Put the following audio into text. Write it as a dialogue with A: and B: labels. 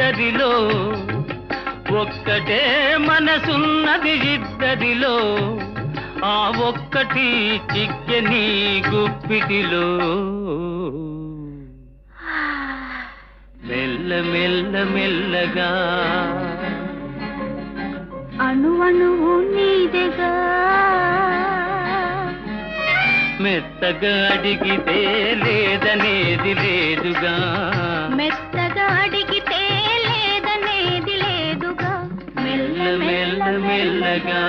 A: ఇద్దరిలో, ఒక్కటే మనసున్నది ఇద్దరిలో, ఆ ఒక్కటి చిక్కని గుప్పిటిలో. మెల్ల మెల్ల మెల్లగా
B: అణువణువు నీదెగా,
A: మెత్తగా అడిగితే లేదనేది లేదుగా,
B: మెత్తగా అడిగితే లేదనేది లేదుగా.
A: మెల్ల మెల్ల మెల్లగా